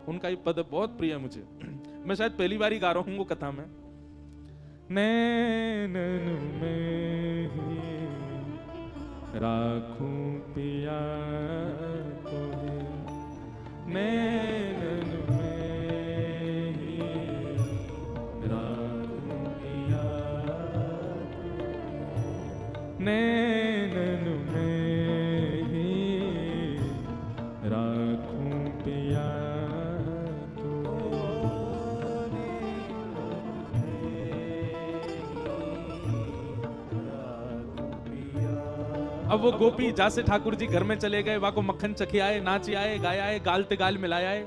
उनका ये पद बहुत प्रिय है मुझे। मैं शायद पहली बार ही गा रहा हूँ वो कथा में। नैनन में ही राखूं पिया तोहे, नैनन में ही राखूं पिया, नैनन में ही राखूं पिया। अब वो गोपी जैसे ठाकुर जी घर में चले गए, वहां को मक्खन चखे आए, नाचे आए, गाया आए, गाल ते गाल मिलाया आए।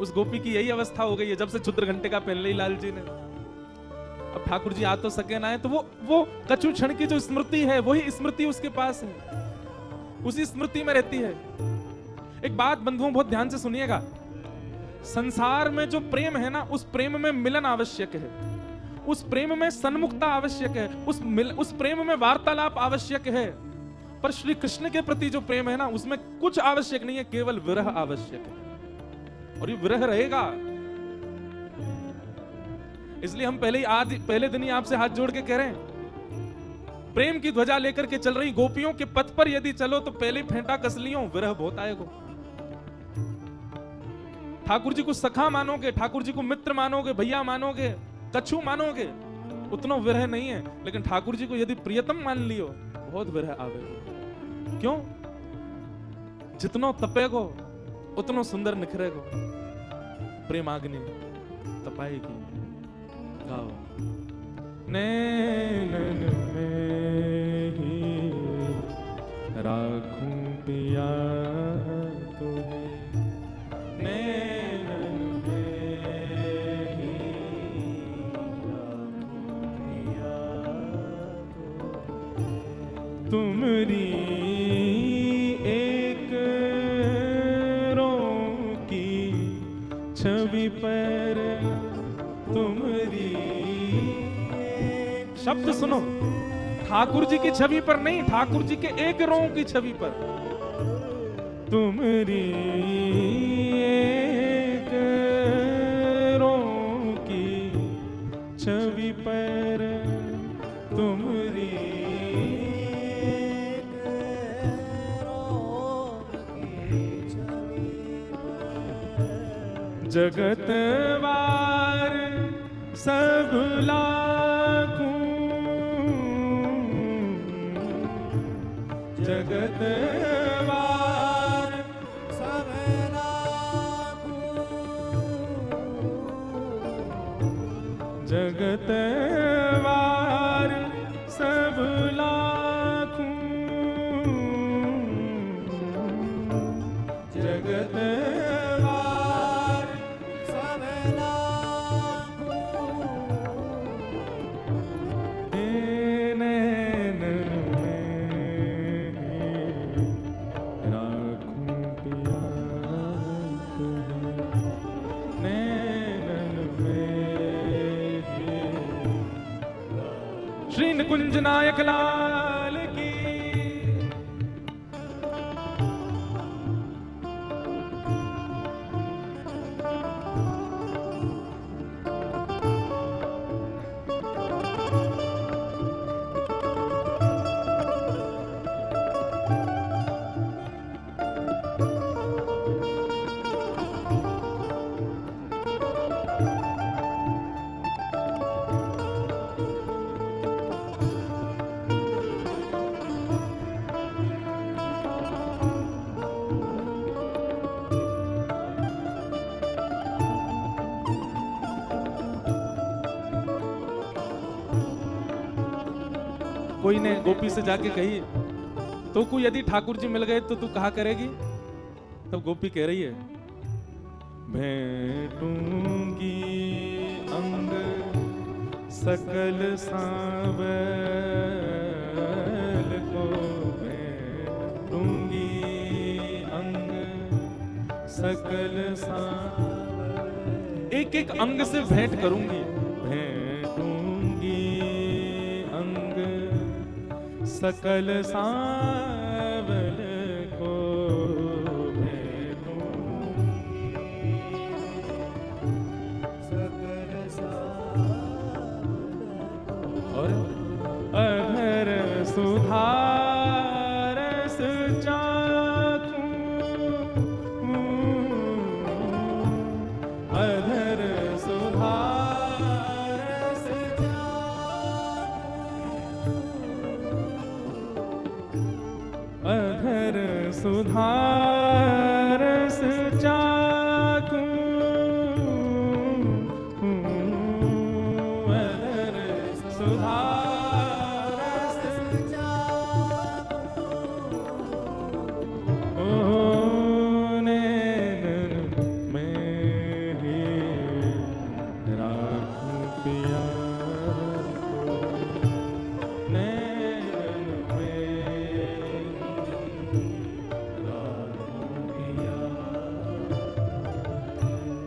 उस गोपी की यही अवस्था हो गई है जब से क्षुद्र घंटे का पहन ली लाल जी ने। अब ठाकुर जी आ तो सके ना है, तो वो कछु क्षण की जो स्मृति है वही स्मृति उसके पास है, उसी स्मृति में रहती है। एक बात बंधुओं बहुत ध्यान से सुनिएगा, संसार में जो प्रेम है ना, उस प्रेम में मिलन आवश्यक है, उस प्रेम में सन्मुखता आवश्यक है, उस प्रेम में वार्तालाप आवश्यक है। पर श्री कृष्ण के प्रति जो प्रेम है ना, उसमें कुछ आवश्यक नहीं है, केवल विरह आवश्यक है, और ये विरह रहेगा। इसलिए हम पहले दिन ही आपसे हाथ जोड़ के कह रहे हैं, प्रेम की ध्वजा लेकर के चल रही गोपियों के पथ पर यदि चलो तो पहले ही फेंटा कस लियो, विरह बहुत आएगा। ठाकुर जी को सखा मानोगे, ठाकुर जी को मित्र मानोगे, भैया मानोगे, कछु मानोगे, उतना विरह नहीं है। लेकिन ठाकुर जी को यदि प्रियतम मान लियो, बहुत विरह आवेगा। क्यों? जितनो तपेगो उतनो सुंदर निखरेगो, प्रेमाग्नि तपाएगी। गाओ। नैनन में ही राखूं पिया तोहे, नैनन में ही राखूं पिया तोहे, तुमरी छवि पर, तुमरी शब्द सुनो, ठाकुर जी की छवि पर नहीं, ठाकुर जी के एक रों की छवि पर, तुमरी एक रों की छवि पर, तुमरी जगत वार सब लाखों, जगत वार सब लाखों, जगत वार सब लाखों, जगत कुंज नायक लाल की। कोई ने गोपी से जाके कही, तो को यदि ठाकुर जी मिल गए तो तू कहा करेगी? तब गोपी कह रही है, भेंटूंगी अंग सकल सांवल को, भेंटूंगी अंग सकल सांवल, एक एक अंग से भेंट करूंगी, भेंटूंगी अंग सकल सांवल को, भेंटूंगी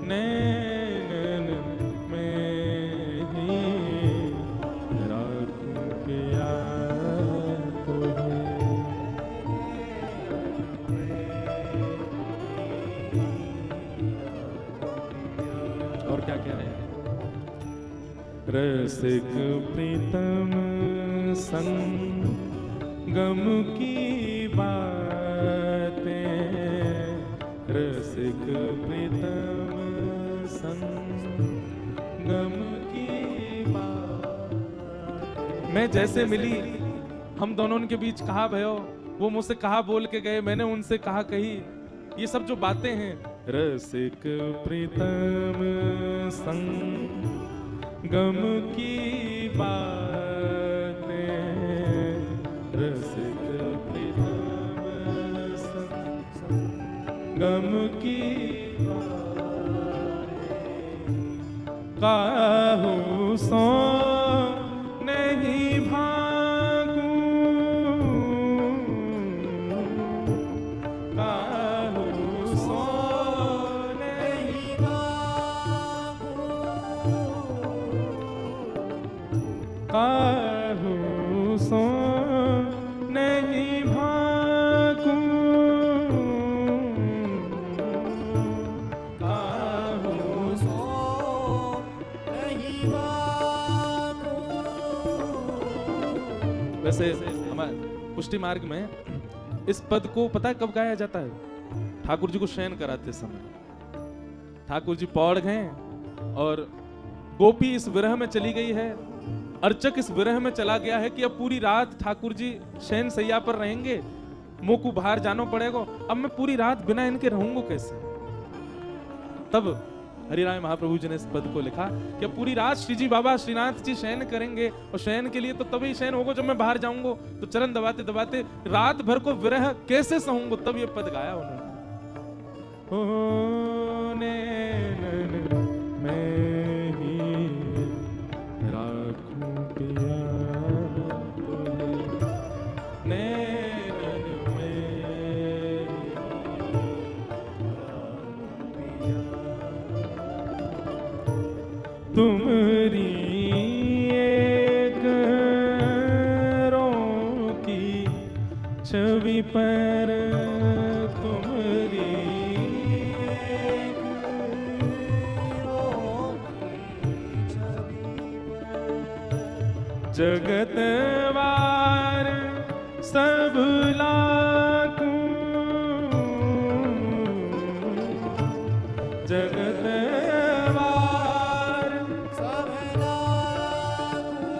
नैनन में ही राखूं पिया तुम्हें। और क्या कह रहे हैं? रसिक प्रीतम संगम की बातें, रसिक प्रीतम संगम की बातें। मैं जैसे मिली हम दोनों के बीच कहा भयो, वो मुझसे कहा बोल के गए, मैंने उनसे कहा कही। ये सब जो बातें हैं, रसिक प्रीतम संगम की बातें, रसिक प्रीतम संगम की बातें। काहू सो नहीं भागूं, काहू सो नहीं काहू सो नहीं भागूं, काहू सो नहीं भागूं। वैसे हमारे पुष्टि मार्ग में इस पद को पता है कब गाया जाता है? ठाकुर जी को शयन कराते समय। ठाकुर जी पौड़ गए और गोपी इस विरह में चली गई है, अर्चक इस विरह में चला गया है कि अब पूरी रात ठाकुर जी शयन सैया पर रहेंगे, मुंह को बाहर जाना पड़ेगा, अब मैं पूरी रात बिना इनके रहूंगा कैसे? तब हरिराय महाप्रभु जी ने इस पद को लिखा कि अब पूरी रात श्री जी बाबा श्रीनाथ जी शयन करेंगे, और शयन के लिए तो तभी शयन होगा जब मैं बाहर जाऊंगा। तो चरण दबाते दबाते रात भर को विरह कैसे सहूंगा, तब ये पद गाया उन्होंने। ओ नैनन में ही राखूं पिया तुम्हें, नैनन में तुम्हारी एक की छवि पर, तुम्हारी एक जगतवार सब लाखों, जगतवार सब लाखों,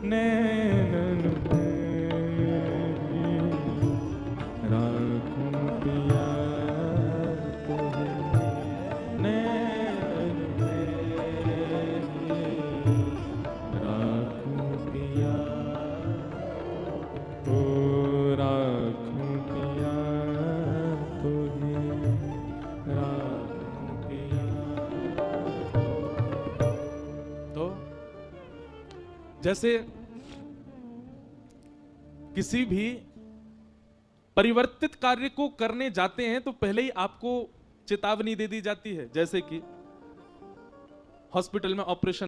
नैनन में राखूं पिया तुम्हें, नैनन राखूं पिया, ओ राखूं पिया तुम्हें, राखूं पिया। तो जैसे किसी भी परिवर्तित कार्य को करने जाते हैं तो पहले ही आपको चेतावनी दे दी जाती है। जैसे कि हॉस्पिटल में ऑपरेशन